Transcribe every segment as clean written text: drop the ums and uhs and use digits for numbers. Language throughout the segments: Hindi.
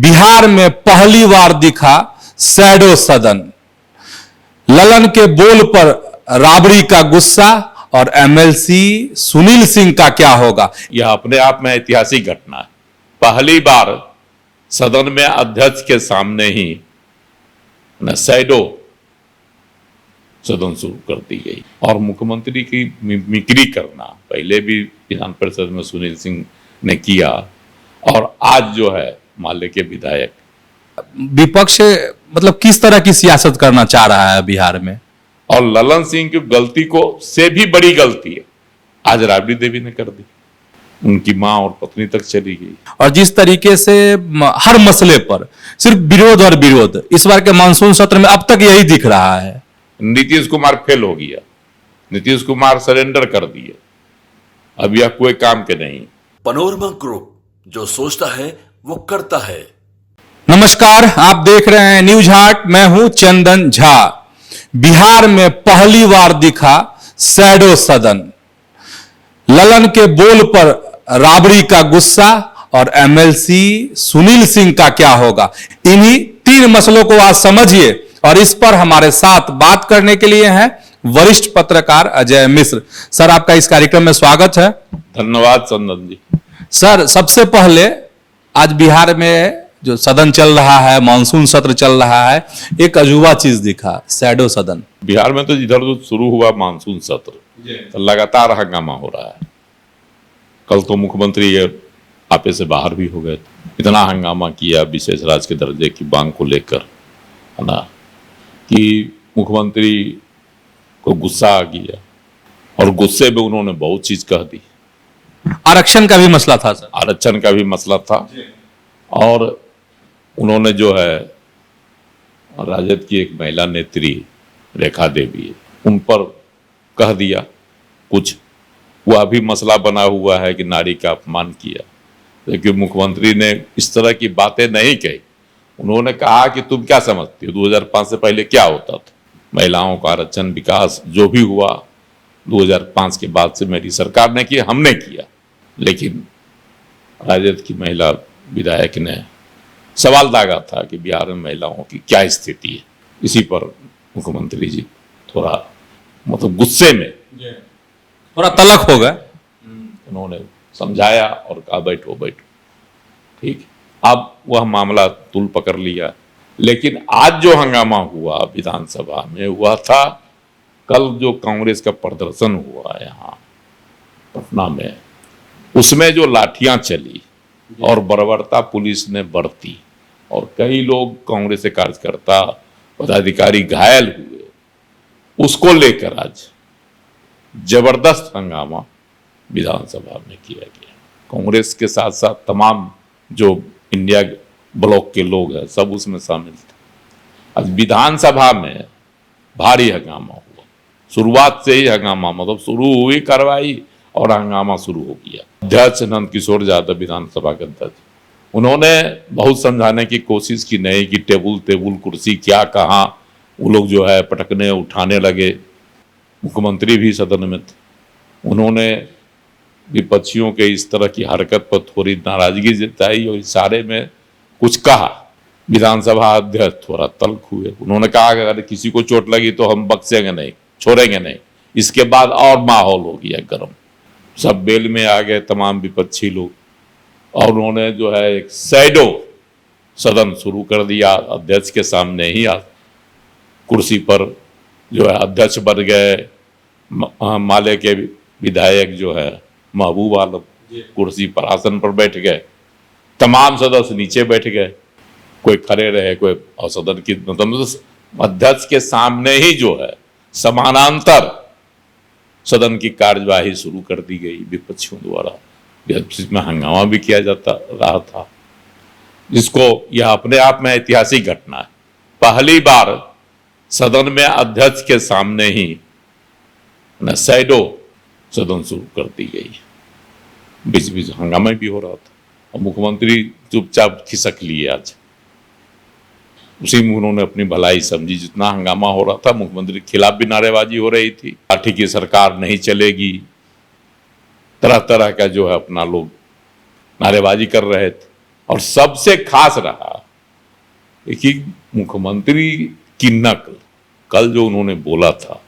बिहार में पहली बार दिखा शैडो सदन। ललन के बोल पर राबड़ी का गुस्सा और एमएलसी सुनील सिंह का क्या होगा। यह अपने आप में ऐतिहासिक घटना है। पहली बार सदन में अध्यक्ष के सामने ही न शैडो सदन शुरू कर दी गई और मुख्यमंत्री की मिमिक्री करना पहले भी विधान परिषद में सुनील सिंह ने किया और आज जो है माले के विधायक। विपक्ष मतलब किस तरह की सियासत करना चाह रहा है बिहार में। और ललन सिंह की गलती को से भी बड़ी गलती है आज राबड़ी देवी ने कर दी, उनकी मां और पत्नी तक चली गई। और जिस तरीके से हर मसले पर सिर्फ विरोध और विरोध, इस बार के मानसून सत्र में अब तक यही दिख रहा है। नीतीश कुमार फेल हो गया, नीतीश कुमार सरेंडर कर दिए, अब यह कोई काम के नहीं। पनोरमा ग्रुप, जो सोचता है वो करता है। नमस्कार, आप देख रहे हैं न्यूज हाट, मैं हूं चंदन झा। बिहार में पहली बार दिखा शैडो सदन। ललन के बोल पर राबड़ी का गुस्सा और एमएलसी सुनील सिंह का क्या होगा। इन्हीं तीन मसलों को आज समझिए और इस पर हमारे साथ बात करने के लिए हैं वरिष्ठ पत्रकार अजय मिश्र। सर, आपका इस कार्यक्रम में स्वागत है। धन्यवाद चंदन जी। सर, सबसे पहले आज बिहार में जो सदन चल रहा है, मानसून सत्र चल रहा है, एक अजूबा चीज दिखा, शैडो सदन। बिहार में तो इधर जो शुरू हुआ मानसून सत्र तो लगातार हंगामा हो रहा है। कल तो मुख्यमंत्री ये आपे से बाहर भी हो गए, इतना हंगामा किया विशेष राज्य के दर्जे की मांग को लेकर, है ना, कि मुख्यमंत्री को गुस्सा आ गया और गुस्से में उन्होंने बहुत चीज कह दी। आरक्षण का भी मसला था सर। आरक्षण का भी मसला था और उन्होंने जो है राजद की एक महिला नेत्री रेखा देवी, उन पर कह दिया कुछ। वह भी मसला बना हुआ है कि नारी का अपमान किया, लेकिन मुख्यमंत्री ने इस तरह की बातें नहीं कही। उन्होंने कहा कि तुम क्या समझती हो 2005 से पहले क्या होता था। महिलाओं का आरक्षण विकास जो भी हुआ 2005 के बाद से मेरी सरकार ने किया, हमने किया। लेकिन राजद की महिला विधायक ने सवाल दागा था कि बिहार में महिलाओं की क्या स्थिति है। इसी पर मुख्यमंत्री जी थोड़ा मतलब गुस्से में थोड़ा तलख हो गए। उन्होंने समझाया और कहा बैठो बैठो, ठीक। अब वह मामला तूल पकड़ लिया। लेकिन आज जो हंगामा हुआ विधानसभा में हुआ था, कल जो कांग्रेस का प्रदर्शन हुआ यहाँ पटना में, उसमें जो लाठियां चली और बर्बरता पुलिस ने बरती और कई लोग कांग्रेस के कार्यकर्ता पदाधिकारी घायल हुए, उसको लेकर आज जबरदस्त हंगामा विधानसभा में किया गया। कांग्रेस के साथ साथ तमाम जो इंडिया ब्लॉक के लोग हैं सब उसमें शामिल थे। आज विधानसभा में भारी हंगामा हुआ, शुरुआत से ही हंगामा, मतलब शुरू हुई कार्रवाई और हंगामा शुरू हो गया। अध्यक्ष नंद किशोर यादव विधानसभा के अध्यक्ष, उन्होंने बहुत समझाने की कोशिश की, नहीं कि टेबुल कुर्सी क्या कहाँ, वो लोग जो है पटकने उठाने लगे। मुख्यमंत्री भी सदन में थे, उन्होंने विपक्षियों के इस तरह की हरकत पर थोड़ी नाराजगी जताई और इशारे में कुछ कहा। विधानसभा अध्यक्ष थोड़ा तल्ख हुए, उन्होंने कहा कि अगर किसी को चोट लगी तो हम बख्शेंगे नहीं, छोड़ेंगे नहीं। इसके बाद और माहौल हो गया गर्म, सब बेल में आ गए तमाम विपक्षी लोग और उन्होंने जो है एक शैडो सदन शुरू कर दिया। अध्यक्ष के सामने ही कुर्सी पर जो है अध्यक्ष बन गए, माले के विधायक जो है महबूब आलम कुर्सी पर आसन पर बैठ गए, तमाम सदस्य नीचे बैठ गए, कोई खड़े रहे, कोई और सदन की मतलब अध्यक्ष के सामने ही जो है समानांतर सदन की कार्यवाही शुरू कर दी गई विपक्षियों द्वारा, जिसमें हंगामा भी किया जाता रहा था, जिसको यह अपने आप में ऐतिहासिक घटना है। पहली बार सदन में अध्यक्ष के सामने ही न शैडो सदन शुरू कर दी गई। बीच बीच हंगामा भी हो रहा था और मुख्यमंत्री चुपचाप खिसक लिए। आज उसी में उन्होंने अपनी भलाई समझी। जितना हंगामा हो रहा था, मुख्यमंत्री के खिलाफ भी नारेबाजी हो रही थी, लाठी की सरकार नहीं चलेगी, तरह तरह का जो है अपना लोग नारेबाजी कर रहे थे और सबसे खास रहा कि मुख्यमंत्री की नकल कल जो उन्होंने बोला था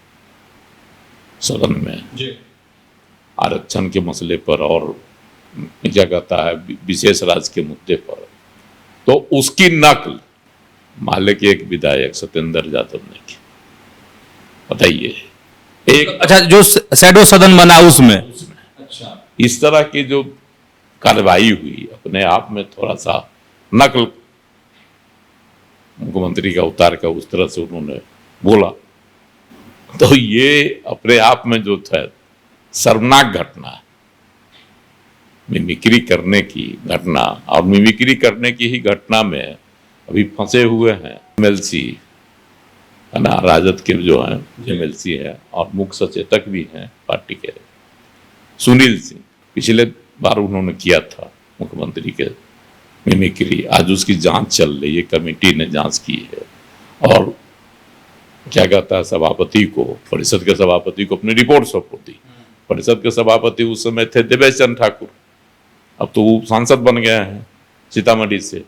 सदन में आरक्षण के मसले पर और क्या कहता है विशेष राज्य के मुद्दे पर, तो उसकी नकल माले के एक विधायक सत्येंद्र यादव ने की। बताइए, एक अच्छा, जो शैडो सदन बना उसमें अच्छा इस तरह की जो कार्रवाई हुई अपने आप में थोड़ा सा नकल मुख्यमंत्री का उतार का उस तरह से उन्होंने बोला, तो ये अपने आप में जो था शर्मनाक घटना है। मिमिक्री करने की घटना, और मिमिक्री करने की ही घटना में अभी फंसे हुए हैं एमएलसी है ना, राजद के जो हैं एमएलसी है और मुख्य सचेतक भी हैं पार्टी के सुनील सिंह। पिछले बार उन्होंने किया था मुख्यमंत्री के मिमिक्री, आज उसकी जांच चल रही है, कमेटी ने जांच की है और क्या कहता है सभापति को, परिषद के सभापति को अपनी रिपोर्ट सौंप दी। परिषद के सभापति उस समय थे देवेश चंद्र ठाकुर, अब तो वो सांसद बन गए हैं सीतामढ़ी से।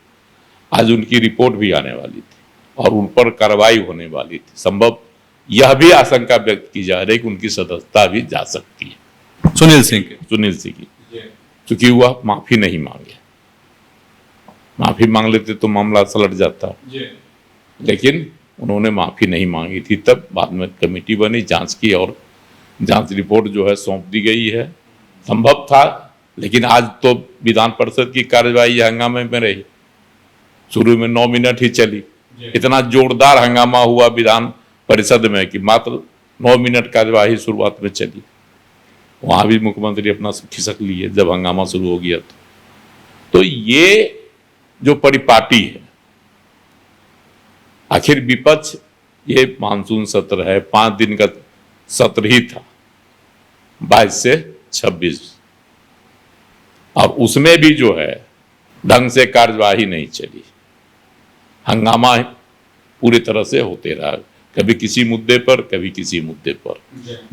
आज उनकी रिपोर्ट भी आने वाली थी और उन पर कार्रवाई होने वाली थी। संभव यह भी आशंका व्यक्त की जा रही है कि उनकी सदस्यता भी जा सकती है सुनील सिंह की, क्योंकि वह माफी नहीं मांगे। माफी मांग लेते तो मामला सलट जाता, लेकिन उन्होंने माफी नहीं मांगी थी। तब बाद में कमेटी बनी, जांच की और जांच रिपोर्ट जो है सौंप दी गई है। संभव था, लेकिन आज तो विधान परिषद की कार्यवाही हंगामे में रही। शुरू में 9 मिनट ही चली, इतना जोरदार हंगामा हुआ विधान परिषद में कि मात्र 9 मिनट कार्यवाही शुरुआत में चली। वहां भी मुख्यमंत्री अपना खिसक लिए जब हंगामा शुरू हो गया। तो ये जो परिपाटी है, आखिर विपक्ष, ये मानसून सत्र है, 5 दिन का सत्र ही था 22 से 26, और उसमें भी जो है ढंग से कार्यवाही नहीं चली। हंगामा पूरी तरह से होते रहा, कभी किसी मुद्दे पर कभी किसी मुद्दे पर।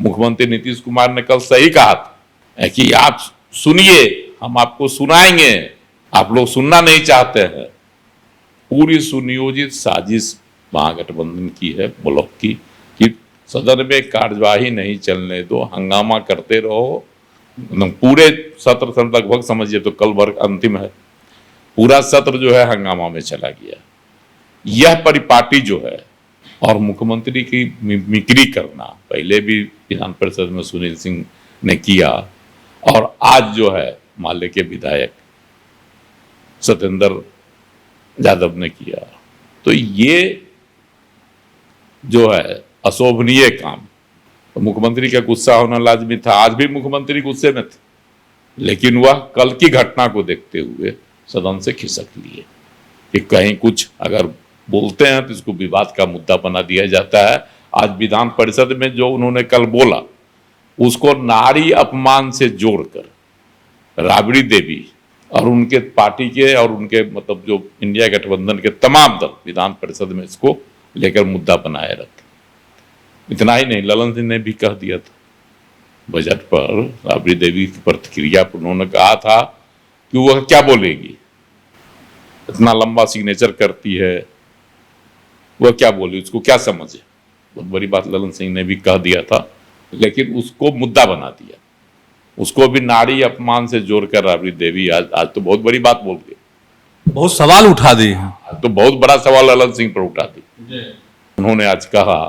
मुख्यमंत्री नीतीश कुमार ने कल सही कहा था कि आप सुनिए, हम आपको सुनाएंगे, आप लोग सुनना नहीं चाहते हैं। पूरी सुनियोजित साजिश महागठबंधन की है, ब्लॉक की, कि सदन में कार्यवाही नहीं चलने दो, हंगामा करते रहो। पूरे सत्र लगभग समझिए तो कल भर अंतिम है, पूरा सत्र जो है हंगामा में चला गया। यह परिपाटी जो है और मुख्यमंत्री की मिमिक्री करना, पहले भी विधान परिषद में सुनील सिंह ने किया और आज जो है माले के विधायक सत्येंद्र यादव ने किया, तो ये जो है अशोभनीय काम। तो मुख्यमंत्री का गुस्सा होना लाजमी था, आज भी मुख्यमंत्री गुस्से में थे, लेकिन वह कल की घटना को देखते हुए सदन से खिसक लिए कि कहीं कुछ अगर बोलते हैं तो इसको विवाद का मुद्दा बना दिया जाता है। आज विधान परिषद में जो उन्होंने कल बोला, उसको नारी अपमान से जोड़कर राबड़ी देवी और उनके पार्टी के और उनके मतलब जो इंडिया गठबंधन के तमाम दल विधान परिषद में इसको लेकर मुद्दा बनाए रखे। इतना ही नहीं, ललन सिंह ने भी कह दिया था बजट पर, राबड़ी देवी की प्रतिक्रिया पर उन्होंने कहा था कि वह क्या बोलेगी, इतना लंबा सिग्नेचर करती है, वह क्या बोले, उसको क्या समझे। बहुत बड़ी बात ललन सिंह ने भी कह दिया था, लेकिन उसको मुद्दा बना दिया, उसको भी नारी अपमान से जोड़कर राबड़ी देवी आज तो बहुत बड़ी बात बोल गई, बहुत सवाल उठा दिए हैं। तो बहुत बड़ा सवाल ललन सिंह पर उठा दी। उन्होंने आज कहा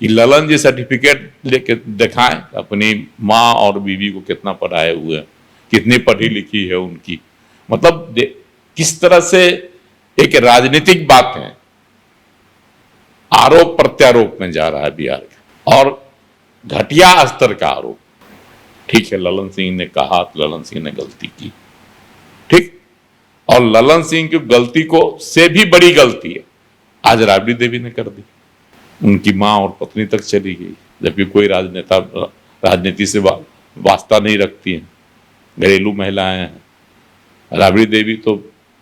कि ललन जी सर्टिफिकेट लेके दिखाएं अपनी माँ और बीवी को कितना पढ़ाए हुए हैं, कितनी पढ़ी लिखी है उनकी। मतलब किस तरह से एक राजनीतिक बात है, आरोप प्रत्यारोप में जा रहा है बिहार का, और घटिया स्तर का आरोप। ठीक है, ललन सिंह ने कहा तो ललन सिंह ने गलती की, ठीक, और ललन सिंह की गलती को से भी बड़ी गलती है आज राबड़ी देवी ने कर दी। उनकी माँ और पत्नी तक चली गई, जबकि कोई राजनेता राजनीति से वास्ता नहीं रखती हैं, घरेलू महिलाएं हैं। राबड़ी देवी तो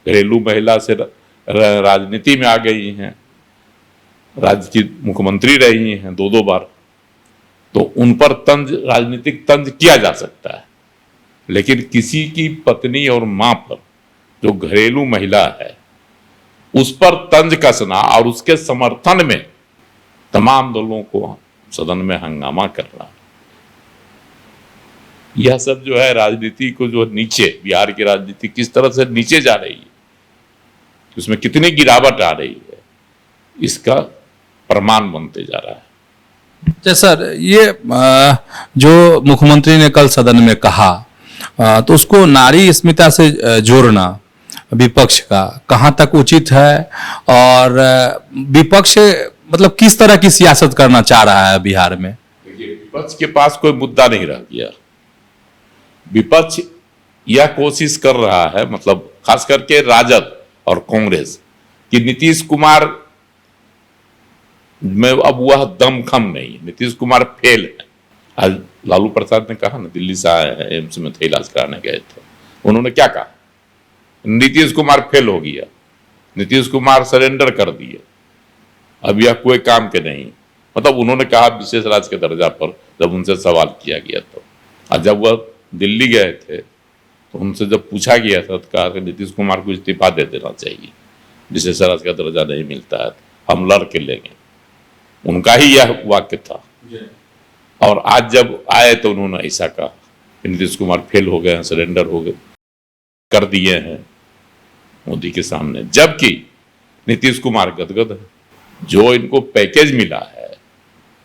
घरेलू महिला से राजनीति में आ गई हैं, राज्य की मुख्यमंत्री रही हैं 2-2 बार, तो उन पर तंज, राजनीतिक तंज किया जा सकता है, लेकिन किसी की पत्नी और मां पर जो घरेलू महिला है उस पर तंज कसना और उसके समर्थन में तमाम दलों को सदन में हंगामा करना, यह सब जो है राजनीति को जो नीचे, बिहार की राजनीति किस तरह से नीचे जा रही है, उसमें कितनी गिरावट आ रही है, इसका प्रमाण बनते जा रहा है। अच्छा सर, ये जो मुख्यमंत्री ने कल सदन में कहा, तो उसको नारी अस्मिता से जोड़ना विपक्ष का कहां तक उचित है, और विपक्ष मतलब किस तरह की सियासत करना चाह रहा है बिहार में? विपक्ष के पास कोई मुद्दा नहीं रह गया। विपक्ष यह कोशिश कर रहा है, मतलब खास करके राजद और कांग्रेस, कि नीतीश कुमार में अब वह दमखम नहीं है, नीतीश कुमार फेल है। आज लालू प्रसाद ने कहा ना, दिल्ली से आए हैं, एम्स में थे, इलाज कराने गए थे, उन्होंने क्या कहा? नीतीश कुमार फेल हो गया, नीतीश कुमार सरेंडर कर दिए, अब यह कोई काम के नहीं। मतलब उन्होंने कहा विशेष राज्य के दर्जा पर, जब उनसे सवाल किया गया तो, और जब वह दिल्ली गए थे तो उनसे जब पूछा गया था तो कहा कि नीतीश कुमार को इस्तीफा दे देना चाहिए, विशेष राज्य का दर्जा नहीं मिलता है, हम लड़ के लेंगे, उनका ही यह वाक्य था। और आज जब आए तो उन्होंने ऐसा कहा कि नीतीश कुमार फेल हो गए हैं, सरेंडर हो गए कर दिए हैं मोदी के सामने, जबकि नीतीश कुमार गदगद है, जो इनको पैकेज मिला है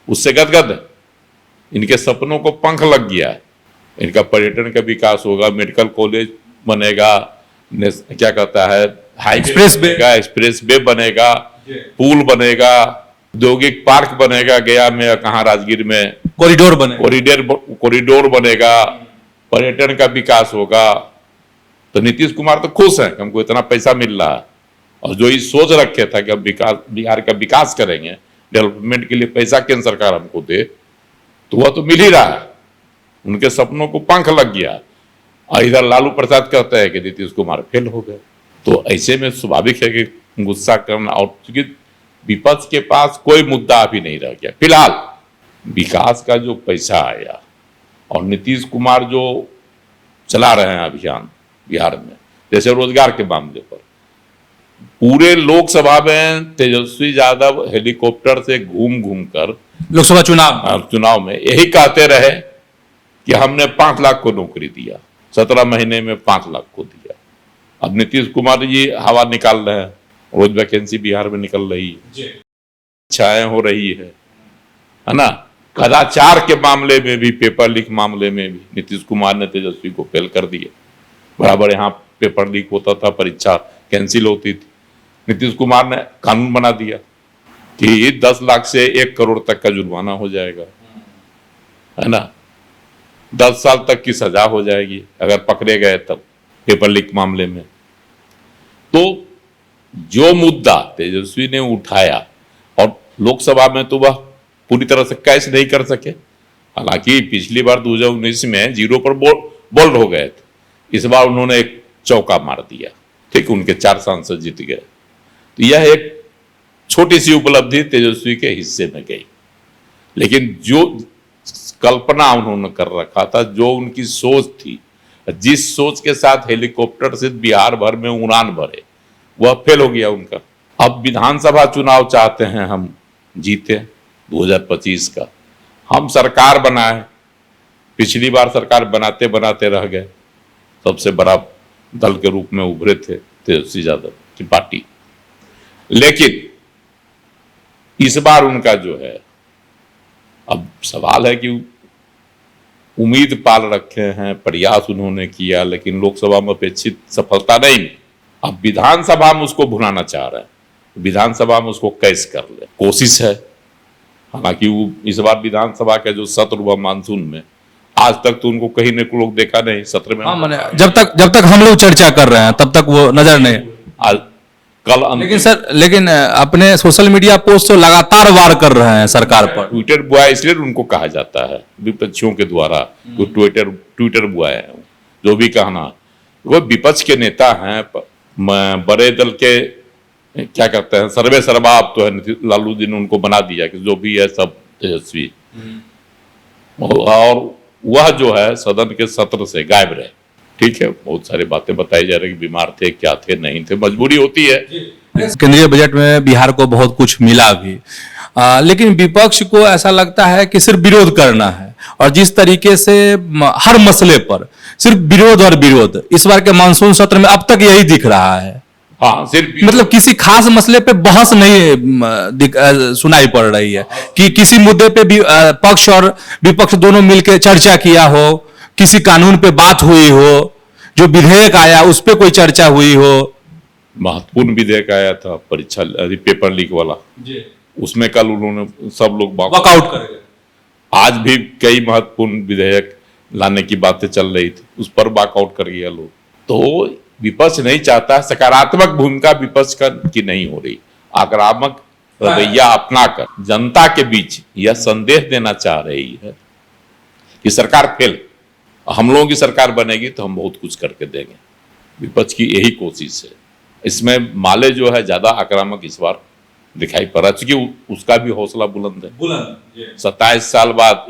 उससे गदगद है, इनके सपनों को पंख लग गया है, इनका पर्यटन का विकास होगा, मेडिकल कॉलेज बनेगा, क्या कहता है, एक्सप्रेस वे बनेगा, पुल बनेगा, औद्योगिक पार्क बनेगा गया में, कहाँ राजगीर में कॉरिडोर बनेगा, पर्यटन का विकास होगा। तो नीतीश कुमार तो खुश हैं, हमको इतना पैसा मिल रहा है, और जो ये सोच रखे था कि हम विकास, बिहार का विकास करेंगे, डेवलपमेंट के लिए पैसा केंद्र सरकार हमको दे, तो वह तो मिल ही रहा है, उनके सपनों को पंख लग गया। और इधर लालू प्रसाद कहते हैं कि नीतीश कुमार फेल हो गए। तो ऐसे में स्वाभाविक है कि गुस्सा करना, और क्योंकि विपक्ष के पास कोई मुद्दा अभी नहीं रह गया फिलहाल। विकास का जो पैसा आया और नीतीश कुमार जो चला रहे हैं अभियान बिहार में, जैसे रोजगार के मामले पर, पूरे लोकसभा में तेजस्वी यादव हेलीकॉप्टर से घूम घूम कर लोकसभा चुनाव में यही कहते रहे कि हमने 5 लाख को नौकरी दिया, 17 महीने में 5 लाख को दिया। अब नीतीश कुमार जी हवा निकाल रहे हैं, रोज वैकेंसी बिहार में निकल रही है, इच्छाएं हो रही है ना। कदाचार के मामले में भी, पेपर लीक मामले में भी नीतीश कुमार ने तेजस्वी को फेल कर दिया। बराबर यहाँ पेपर लीक होता था, परीक्षा कैंसिल होती थी, नीतीश कुमार ने कानून बना दिया कि 10 लाख से 1 करोड़ तक का जुर्माना हो जाएगा, है ना, 10 साल तक की सजा हो जाएगी अगर पकड़े गए तब पेपर लीक मामले में। तो जो मुद्दा तेजस्वी ने उठाया, और लोकसभा में तो वह पूरी तरह से कैच नहीं कर सके, हालांकि पिछली बार 2019 में 0 पर बोल्ड हो गए थे, इस बार उन्होंने एक चौका मार दिया, ठीक, उनके 4 सांसद जीत गए। तो यह एक छोटी सी उपलब्धि तेजस्वी के हिस्से में गई, लेकिन जो कल्पना उन्होंने कर रखा था, जो उनकी सोच थी, जिस सोच के साथ हेलीकॉप्टर से बिहार भर में उड़ान भरे, वह फेल हो गया उनका। अब विधानसभा चुनाव चाहते हैं हम जीते 2025 का, हम सरकार बनाए, पिछली बार सरकार बनाते बनाते रह गए, सबसे बड़ा दल के रूप में उभरे थे तेजस्वी यादव की पार्टी, लेकिन इस बार उनका जो है, अब सवाल है कि उम्मीद पाल रखे हैं, प्रयास उन्होंने किया, लेकिन लोकसभा में अपेक्षित सफलता नहीं मिली। अब विधानसभा में उसको भुनाना चाह रहे हैं, विधानसभा में उसको कैश कर ले, कोशिश है। हालांकि वो इस बार विधानसभा का जो सत्र हुआ मानसून में, आज तक तो उनको कहीं ने लोग देखा नहीं सत्र में। जब तक हम लोग चर्चा कर रहे हैं तब तक वो नजर नहीं। आज कल लेकिन सर, लेकिन अपने सोशल मीडिया पोस्ट तो लगातार वार कर रहे हैं सरकार पर। ट्विटर बुआ इसलिए उनको कहा जाता है विपक्षियों के द्वारा, तो ट्विटर बुआ है, जो भी कहना, वो विपक्ष के नेता हैं, बड़े दल के क्या कहते हैं, सर्वे सर्वा अब तो है, लालू जी ने उनको बना दिया कि जो भी है सब तेजस्वी, और वह जो है सदन के सत्र से गायब रहे, ठीक है, बहुत सारी बातें बताई जा रही कि बीमार थे, क्या थे, नहीं थे, मजबूरी होती है। केंद्रीय बजट में बिहार को बहुत कुछ मिला भी, लेकिन विपक्ष को ऐसा लगता है कि सिर्फ विरोध करना है, और जिस तरीके से हर मसले पर सिर्फ विरोध और विरोध, इस बार के मानसून सत्र में अब तक यही दिख रहा है। हाँ, सिर्फ मतलब किसी खास मसले पे बहस नहीं सुनाई पड़ रही है कि किसी मुद्दे पे भी पक्ष और विपक्ष दोनों मिलकर चर्चा किया हो, किसी कानून पे बात हुई हो, जो विधेयक आया उस पे कोई चर्चा हुई हो। महत्वपूर्ण विधेयक आया था परीक्षा पेपर लीक वाला, उसमें कल उन्होंने सब लोग वॉकआउट कर गए। आज भी कई महत्वपूर्ण विधेयक लाने की बातें चल रही थी, उस पर वॉकआउट कर गया लोग। तो विपक्ष नहीं चाहता, सकारात्मक भूमिका विपक्ष की नहीं हो रही, आक्रामक रवैया अपनाकर जनता के बीच यह संदेश देना चाह रही है कि सरकार फेल, हम लोगों की सरकार बनेगी तो हम बहुत कुछ करके देंगे। विपक्ष की यही कोशिश है। इसमें माले जो है ज्यादा आक्रामक इस बार दिखाई पड़ा, क्योंकि उसका भी हौसला बुलंद है। 27 साल बाद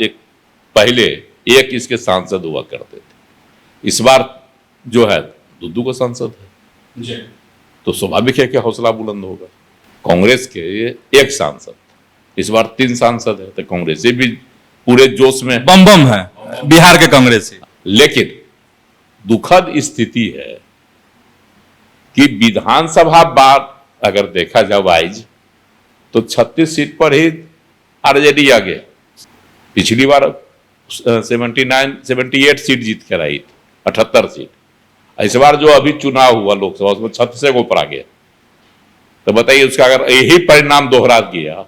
पहले एक इसके सांसद हुआ करते थे, इस बार जो है दुद्दू का सांसद है, तो स्वाभाविक है कि हौसला बुलंद होगा। कांग्रेस के एक सांसद, इस बार 3 सांसद है, तो कांग्रेस भी पूरे जोश में बम बम है बिहार के कांग्रेस। लेकिन दुखद स्थिति है कि विधानसभा बार अगर देखा जाए वाइज, तो 36 सीट पर ही आरजेडी आ गया। पिछली बार 78 सीट जीत कर आई थी, 78 सीट। इस बार जो अभी चुनाव हुआ लोकसभा, उसमें 36 के ऊपर आ गया। तो बताइए, उसका अगर यही परिणाम दोहरा गया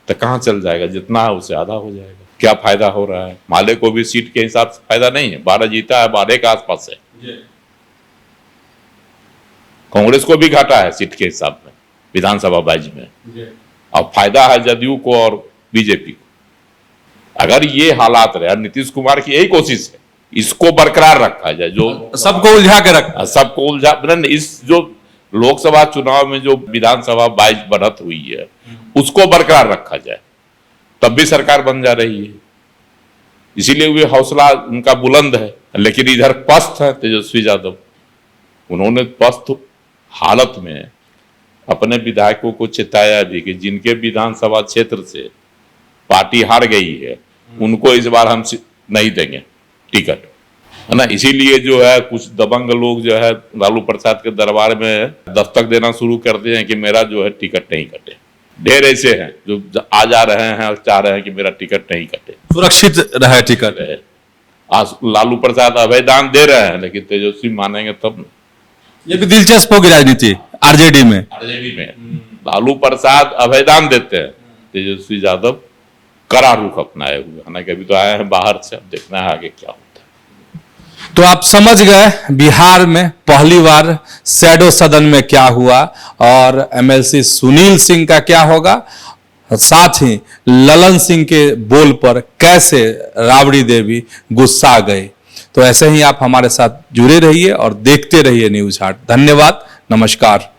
तो कहां चल जाएगा? जितना है उससे आधा हो जाएगा। क्या फायदा हो रहा है? माले को भी सीट के हिसाब से फायदा नहीं है, 12 जीता है, 12 के आसपास है। कांग्रेस को भी घाटा है सीट के हिसाब में विधानसभा वाइज में, अब फायदा है जदयू को और बीजेपी को। अगर ये हालात रहे, नीतीश कुमार की यही कोशिश है इसको बरकरार रखा जाए, जो सबको उलझा के रखा, सबको उलझा, इस जो लोकसभा चुनाव में जो विधानसभा वाइज बढ़त हुई है उसको बरकरार रखा जाए, तब भी सरकार बन जा रही है। इसीलिए वे हौसला उनका बुलंद है। लेकिन इधर पस्त है तेजस्वी यादव, उन्होंने पस्त हालत में अपने विधायकों को चेताया भी कि जिनके विधानसभा क्षेत्र से पार्टी हार गई है उनको इस बार हम नहीं देंगे टिकट, है ना। इसीलिए जो है कुछ दबंग लोग जो है लालू प्रसाद के दरबार में दस्तक देना शुरू करते हैं कि मेरा जो है टिकट नहीं कटे। ढेर ऐसे हैं जो आ जा रहे हैं और चाह रहे हैं कि मेरा टिकट नहीं कटे, सुरक्षित रहे टिकट। आज लालू प्रसाद अभयदान दे रहे हैं, लेकिन तेजस्वी मानेंगे तब। ये भी दिलचस्प होगी राजनीति आरजेडी में। लालू प्रसाद अभयदान देते हैं, तेजस्वी यादव कड़ा रुख अपनाए हुए, हालांकि अभी तो आए हैं बाहर से, अब देखना है आगे क्या होता है। तो आप समझ गए बिहार में पहली बार शैडो सदन में क्या हुआ और एमएलसी सुनील सिंह का क्या होगा, साथ ही ललन सिंह के बोल पर कैसे राबड़ी देवी गुस्सा गई। तो ऐसे ही आप हमारे साथ जुड़े रहिए और देखते रहिए न्यूज हाट। धन्यवाद, नमस्कार।